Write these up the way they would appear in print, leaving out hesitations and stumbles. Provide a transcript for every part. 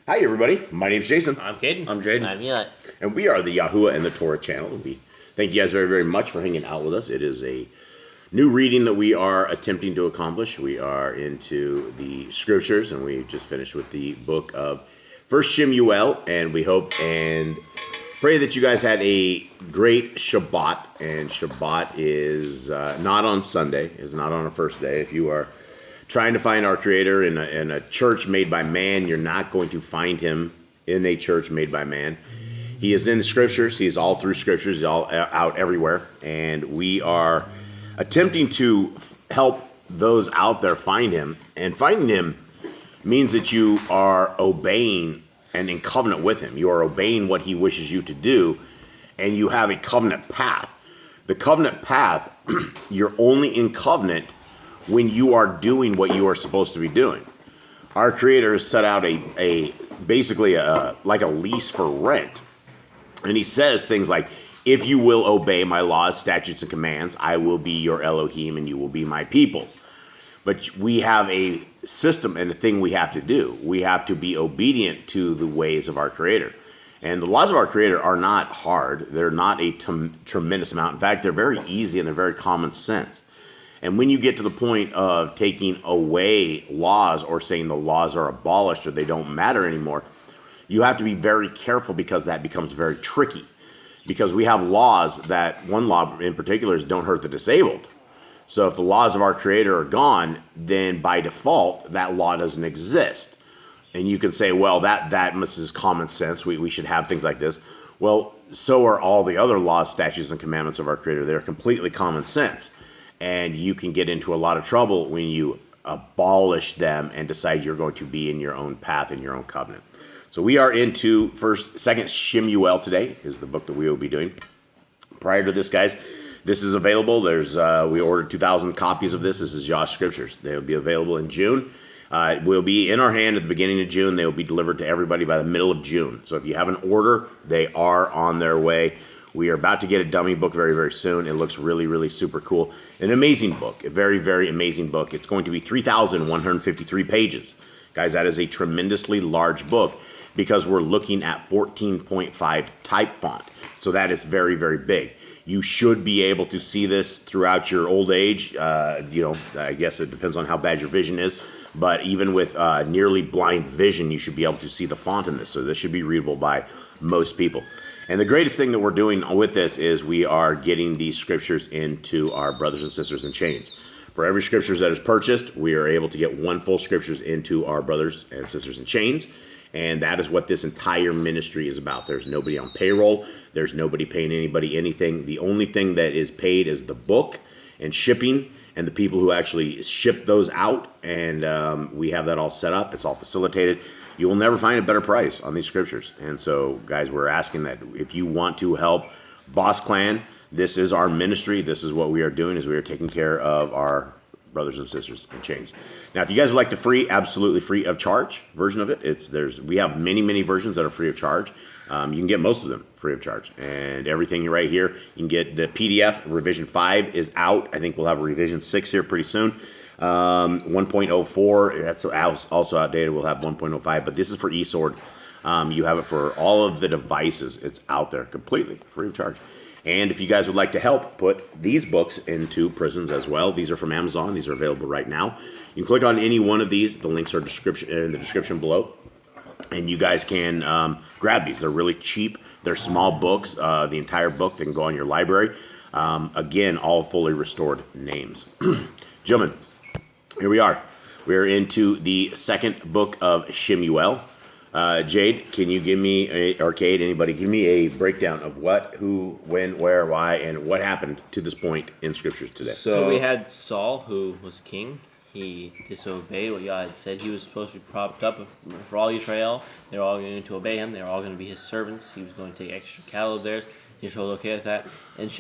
Hi, everybody. My name's Jason. I'm Caden. I'm Jaden. I'm Eli. And we are the Yahuwah and the Torah channel. And we thank you guys very, very much for hanging out with us. It is a new reading that we are attempting to accomplish. We are into the scriptures, and we just finished with the book of First SHEMU'ЄL. And we hope and pray that you guys had a great Shabbat. And Shabbat is not on Sunday. It's not on a first day. If you are trying to find our Creator in a church made by man, you're not going to find him in a church made by man. He is in the scriptures. He's all through scriptures. He's all out everywhere. And we are attempting to help those out there find him. And finding him means that you are obeying and in covenant with him. You are obeying what he wishes you to do, and you have a covenant path. The covenant path, you're only in covenant when you are doing what you are supposed to be doing. Our Creator has set out basically like a lease for rent. And he says things like, if you will obey my laws, statutes, and commands, I will be your Elohim and you will be my people. But we have a system and a thing we have to do. We have to be obedient to the ways of our Creator. And the laws of our Creator are not hard. They're not a tremendous amount. In fact, they're very easy and they're very common sense. And when you get to the point of taking away laws or saying the laws are abolished or they don't matter anymore, you have to be very careful because that becomes very tricky. Because we have laws that, one law in particular is don't hurt the disabled. So if the laws of our Creator are gone, then by default, that law doesn't exist. And you can say, well, that is common sense. We should have things like this. Well, so are all the other laws, statutes, and commandments of our Creator. They're completely common sense. And you can get into a lot of trouble when you abolish them and decide you're going to be in your own path, in your own covenant. So we are into second SHEMU'EL today is the book that we will be doing. Prior to this, guys, this is available. We ordered 2,000 copies of this. This is Yah Scriptures. They will be available in June. It will be in our hand at the beginning of June. They will be delivered to everybody by the middle of June. So if you have an order, they are on their way. We are about to get a dummy book very, very soon. It looks really, really super cool. An amazing book. A very, very amazing book. It's going to be 3,153 pages. Guys, that is a tremendously large book because we're looking at 14.5 type font. So that is very, very big. You should be able to see this throughout your old age. I guess it depends on how bad your vision is. But even with nearly blind vision, you should be able to see the font in this. So this should be readable by most people. And the greatest thing that we're doing with this is we are getting these scriptures into our brothers and sisters in chains. For every scriptures that is purchased, we are able to get one full scriptures into our brothers and sisters in chains. And that is what this entire ministry is about. There's nobody on payroll. There's nobody paying anybody anything. The only thing that is paid is the book and shipping and the people who actually ship those out. And we have that all set up. It's all facilitated. You will never find a better price on these scriptures. And so, guys, we're asking that if you want to help Boss Clan, this is our ministry. This is what we are doing, is we are taking care of our brothers and sisters in chains. Now, if you guys would like the free, absolutely free of charge version of it, we have many, many versions that are free of charge. You can get most of them free of charge. And everything right here, you can get the PDF. Revision 5 is out. I think we'll have a revision 6 here pretty soon. 1.04, that's also outdated. We'll have 1.05, but this is for eSword. You have it for all of the devices. It's out there completely free of charge. And if you guys would like to help put these books into prisons as well, these are from Amazon. These are available right now. You can click on any one of these. The links are in the description below. And you guys can grab these. They're really cheap. They're small books. The entire book, they can go on your library. Again, all fully restored names. Gentlemen, here we are. We're into the second book of SHEMU'EL. Jade, can you give me, Arcade, anybody, give me a breakdown of what, who, when, where, why, and what happened to this point in Scriptures today? So we had Saul, who was king. He disobeyed what God had said. He was supposed to be propped up for all Israel. They were all going to obey him. They were all going to be his servants. He was going to take extra cattle of theirs. Israel was okay with that. And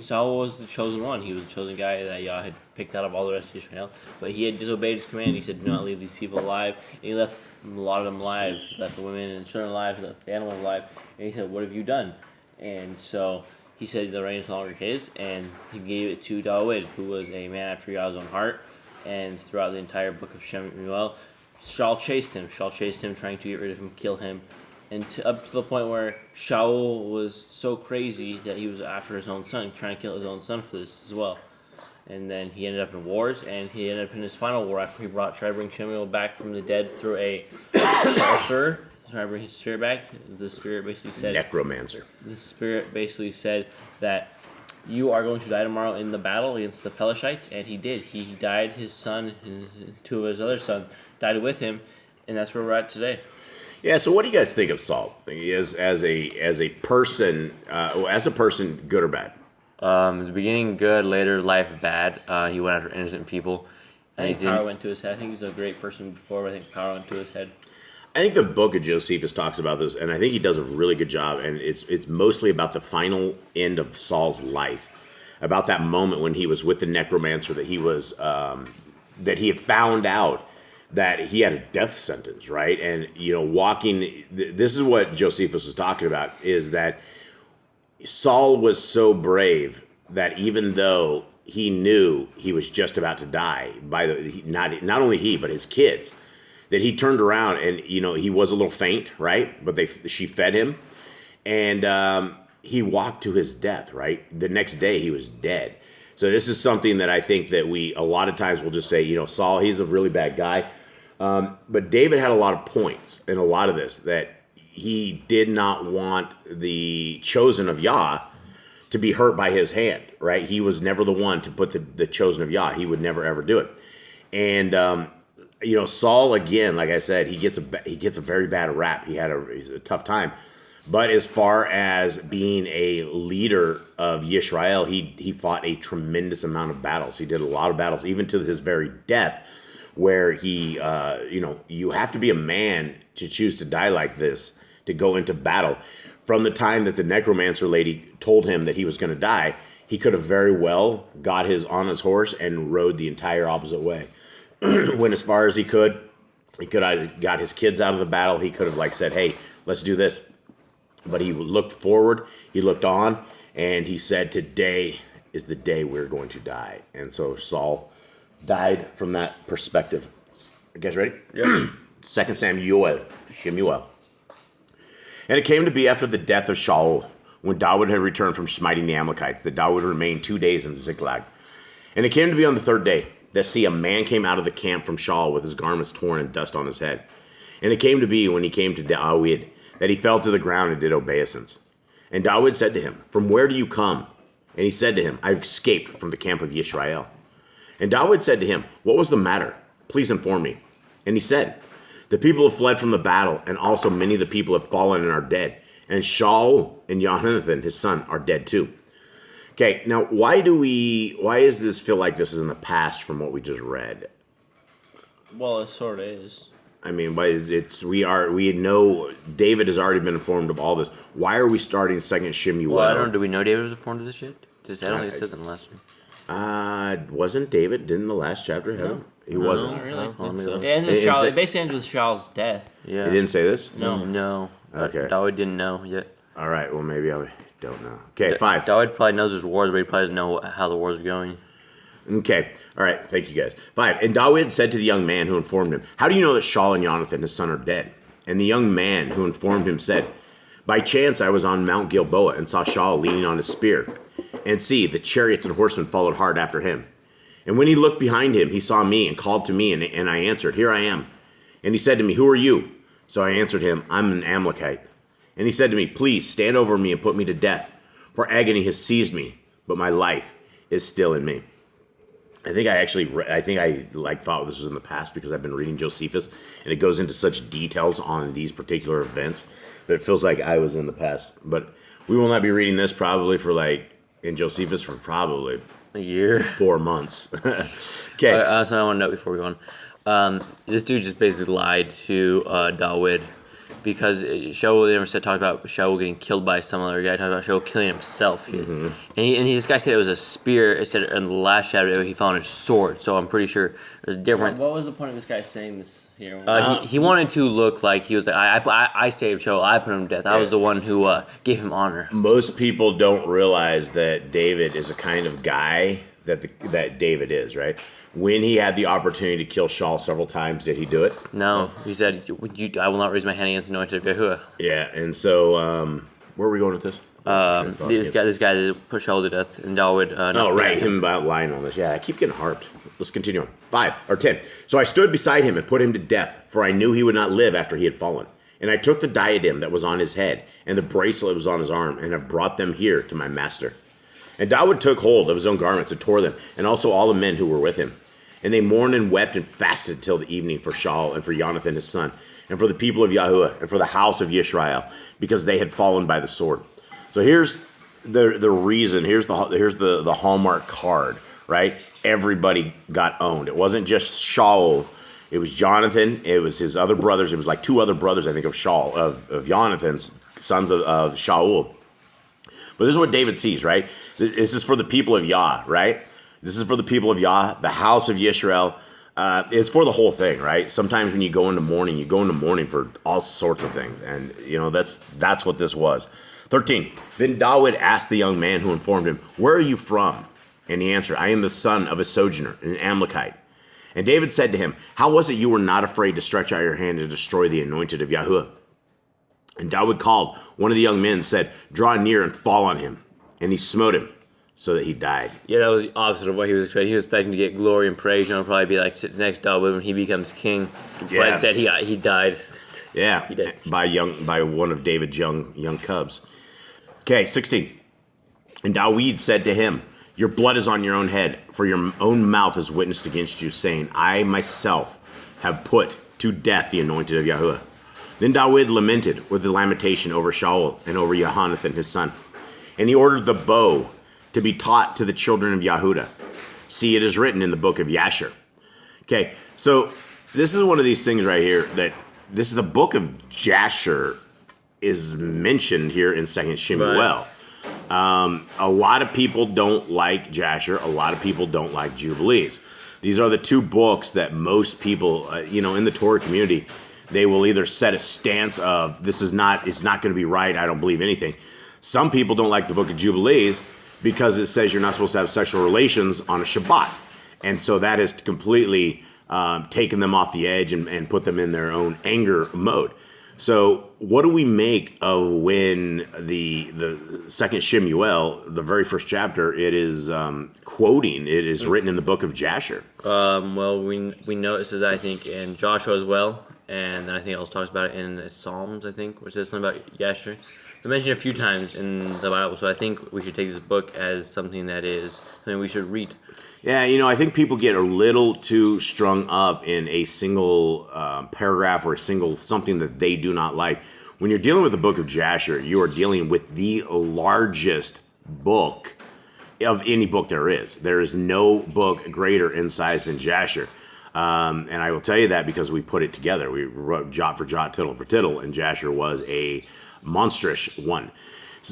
Saul was the chosen one. He was the chosen guy that Yah had picked out of all the rest of Israel. But he had disobeyed his command. He said, do not leave these people alive. And he left a lot of them alive. He left the women and children alive. He left the animals alive. And he said, what have you done? And so he said the reign is no longer his. And he gave it to David, who was a man after Yah's own heart. And throughout the entire book of SHEMU'EL, Shaul chased him. Shaul chased him, trying to get rid of him, kill him, and up to the point where Shaul was so crazy that he was after his own son, trying to kill his own son for this as well. And then he ended up in wars, and he ended up in his final war after he tried to bring SHEMU'EL back from the dead through a sorcerer. Trying to bring his spirit back. The spirit basically said... Necromancer. The spirit basically said that you are going to die tomorrow in the battle against the Pelishites, and he did. He died, his son, and two of his other sons died with him, and that's where we're at today. Yeah, so what do you guys think of Saul? As a person, good or bad? In the beginning, good. Later, life bad. He went after innocent people. I think power went to his head. I think he was a great person before, but I think power went to his head. I think the book of Josephus talks about this, and I think he does a really good job, and it's mostly about the final end of Saul's life, about that moment when he was with the necromancer, that he was that he had found out that he had a death sentence, right? And, walking, this is what Josephus was talking about, is that Saul was so brave that even though he knew he was just about to die, not only he, but his kids, that he turned around and, he was a little faint, right? But she fed him, and he walked to his death, right? The next day he was dead. So this is something that I think that we, a lot of times will just say, Saul, he's a really bad guy. But David had a lot of points in a lot of this, that he did not want the chosen of Yah to be hurt by his hand, right? He was never the one to put the chosen of Yah. He would never, ever do it. And, Saul, again, like I said, he gets a very bad rap. He had a tough time. But as far as being a leader of Yisrael, he fought a tremendous amount of battles. He did a lot of battles, even to his very death, where he, you have to be a man to choose to die like this, to go into battle. From the time that the necromancer lady told him that he was going to die, he could have very well got on his horse and rode the entire opposite way. Went as far as he could. He could have got his kids out of the battle. He could have said, hey, let's do this. But he looked forward, he looked on, and he said, today is the day we're going to die. And so Saul died from that perspective. You guys ready? Yeah. 2 Shemu'el. And it came to be after the death of Shaul, when David had returned from smiting the Amalekites, that David remained 2 days in Ziklag. And it came to be on the third day, that see, a man came out of the camp from Shaul with his garments torn and dust on his head. And it came to be, when he came to David, that he fell to the ground and did obeisance. And David said to him, from where do you come? And he said to him, I've escaped from the camp of Yisrael. And David said to him, what was the matter? Please inform me. And he said, the people have fled from the battle, and also many of the people have fallen and are dead. And Shaul and Jonathan, his son, are dead too. Okay, now why does this feel like this is in the past from what we just read? Well, it sort of is. I mean, we know David has already been informed of all this. Why are we starting 2 Shemu'el? Well, I don't know. Do we know David was informed of this shit? I don't think it said that in the last one. Wasn't David? Didn't the last chapter have him? He wasn't. Not really. Oh, It basically ends with Shaul's death. Yeah. He didn't say this? No. Okay. David didn't know yet. All right. Well, maybe I don't know. Okay, 5. David probably knows there's wars, but he probably doesn't know how the wars are going. Okay. All right. Thank you, guys. 5. And David said to the young man who informed him, how do you know that Shaul and Jonathan, his son, are dead? And the young man who informed him said, by chance I was on Mount Gilboa and saw Shaul leaning on his spear. And see, the chariots and horsemen followed hard after him. And when he looked behind him, he saw me and called to me, and I answered, here I am. And he said to me, who are you? So I answered him, I'm an Amalekite. And he said to me, please stand over me and put me to death, for agony has seized me, but my life is still in me. I think I thought this was in the past because I've been reading Josephus, and it goes into such details on these particular events that it feels like I was in the past. But we will not be reading this probably in Josephus for probably A year. 4 months. Okay. So I want to note before we go on. This dude just basically lied to David because Shaul never talked about Shaul getting killed by some other guy. Talked about Shaul killing himself here, and this guy said it was a spear. It said in the last chapter he found a sword. So I'm pretty sure there's different. What was the point of this guy saying this here? He wanted to look like he was like I saved Shaul. I put him to death. I was the one who gave him honor. Most people don't realize that David is a kind of guy that David is, right? When he had the opportunity to kill Shaul several times, did he do it? No, he said, I will not raise my hand against the anointed of Yahuwah. Yeah, and so where are we going with this? This guy that put Shaul to death, and Dawood. Him about lying on this. Yeah, I keep getting harped. Let's continue on. 5 or 10. So I stood beside him and put him to death, for I knew he would not live after he had fallen. And I took the diadem that was on his head and the bracelet that was on his arm, and have brought them here to my master. And Dawood took hold of his own garments and tore them, and also all the men who were with him. And they mourned and wept and fasted till the evening for Shaul and for Jonathan his son, and for the people of Yahuwah, and for the house of Yisrael, because they had fallen by the sword. So here's the reason. Here's the hallmark card, right? Everybody got owned. It wasn't just Shaul. It was Jonathan. It was his other brothers. It was like 2 other brothers, I think, of Shaul, of Jonathan's sons of Shaul. But this is what David sees, right? This is for the people of Yah, right? This is for the people of Yah, the house of Yisrael. It's for the whole thing, right? Sometimes when you go into mourning for all sorts of things. And, that's what this was. 13. Then Dawood asked the young man who informed him, "Where are you from?" And he answered, "I am the son of a sojourner, an Amalekite." And David said to him, "How was it you were not afraid to stretch out your hand to destroy the anointed of Yahuwah?" And Dawood called one of the young men, said, "Draw near and fall on him." And he smote him so that he died. Yeah, that was the opposite of what he was expecting. He was expecting to get glory and praise. Probably be like sitting next to Dawood when he becomes king. Yeah. But instead, he died. Yeah, He did. by one of David's young cubs. Okay, 16. And Dawid said to him, "Your blood is on your own head, for your own mouth has witnessed against you, saying, I myself have put to death the anointed of Yahuwah." Then Dawid lamented with the lamentation over Shaul and over Jonathan his son. And he ordered the bow to be taught to the children of Yahudah. See, it is written in the book of Yasher. Okay, so this is one of these things right here that this is the book of Jasher is mentioned here in 2nd SHEMU'EL. Right. A lot of people don't like Jasher. A lot of people don't like Jubilees. These are the 2 books that most people, in the Torah community, they will either set a stance of it's not going to be right. I don't believe anything. Some people don't like the book of Jubilees because it says you're not supposed to have sexual relations on a Shabbat. And so that has completely taken them off the edge and put them in their own anger mode. So what do we make of when the 2nd SHEMU'EL, the very first chapter, it is quoting, it is written in the book of Jasher? Well, we notice this, I think, in Joshua as well, and then I think it also talks about it in the Psalms, I think, which says something about Yasher. They mentioned it a few times in the Bible, so I think we should take this book as something we should read. Yeah, I think people get a little too strung up in a single paragraph or a single something that they do not like. When you're dealing with the book of Jasher, you are dealing with the largest book of any book there is. There is no book greater in size than Jasher. And I will tell you that because we put it together. We wrote jot for jot, tittle for tittle, and Jasher was a monstrous one.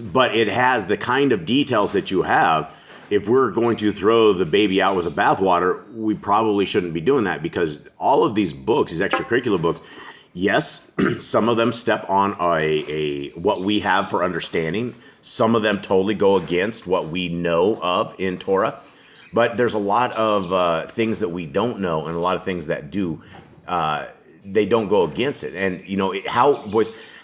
But it has the kind of details that you have. If we're going to throw the baby out with the bathwater, we probably shouldn't be doing that, because all of these books, these extracurricular books, yes, some of them step on a what we have for understanding. Some of them totally go against what we know of in Torah. But there's a lot of things that we don't know, and a lot of things that do. They don't go against it. And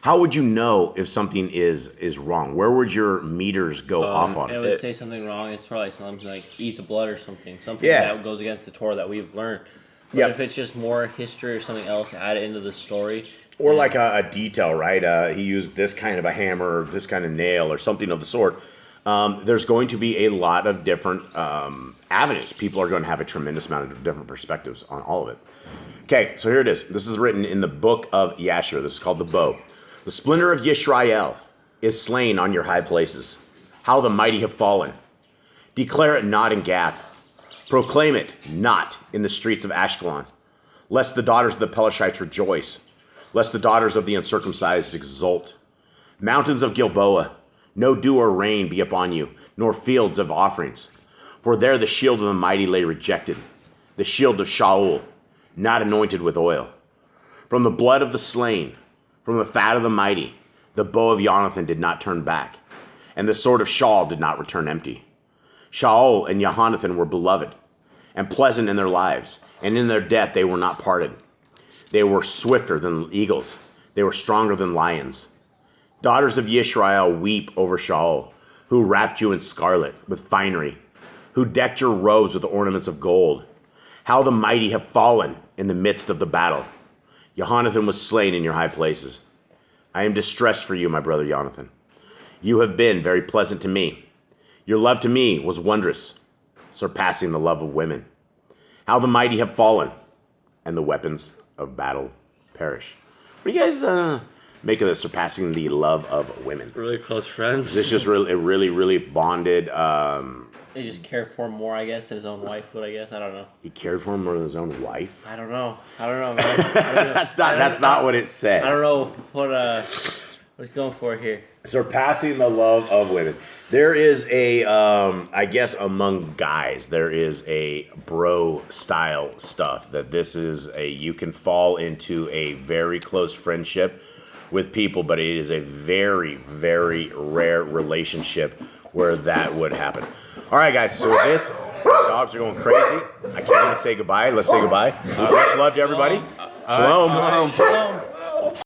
how would you know if something is wrong? Where would your meters go off on It it? would say something wrong. It's probably something like eat the blood or something. Something Yeah. that goes against the Torah that we've learned. But Yeah. if it's just more history or something else added into the story, Or like a detail, right? He used this kind of a hammer or this kind of nail or something of the sort. There's going to be a lot of different avenues. People are going to have a tremendous amount of different perspectives on all of it. Okay, so here it is. This is written in the book of Yasher. This is called the bow. The splendor of Yisrael is slain on your high places. How the mighty have fallen. Declare it not in Gath. Proclaim it not in the streets of Ashkelon. Lest the daughters of the Pelishites rejoice. Lest the daughters of the uncircumcised exult. Mountains of Gilboa, no dew or rain be upon you, nor fields of offerings. For there the shield of the mighty lay rejected, the shield of Shaul, not anointed with oil. From the blood of the slain, from the fat of the mighty, the bow of Jonathan did not turn back, and the sword of Shaul did not return empty. Shaul and Jonathan were beloved and pleasant in their lives, and in their death they were not parted. They were swifter than eagles. They were stronger than lions. Daughters of Yisrael weep over Shaul, who wrapped you in scarlet with finery, who decked your robes with ornaments of gold. How the mighty have fallen in the midst of the battle. Jonathan was slain in your high places. I am distressed for you, my brother Jonathan. You have been very pleasant to me. Your love to me was wondrous, surpassing the love of women. How the mighty have fallen, and the weapons of battle perish. What do you guys make of this, surpassing the love of women? Really close friends. This just really bonded. They just care for him more, I guess, than his own wife would, I guess. I don't know. He cared for him more than his own wife? I don't know, man. I don't know. That's not what it said. I don't know what he's going for here. Surpassing the love of women. There is a, I guess among guys, there is a bro style stuff that this is you can fall into a very close friendship with people, but it is a very, very rare relationship where that would happen. All right, guys, so with this, the dogs are going crazy. I can't even say goodbye. Let's say goodbye. Much love to everybody. Shalom. Shalom.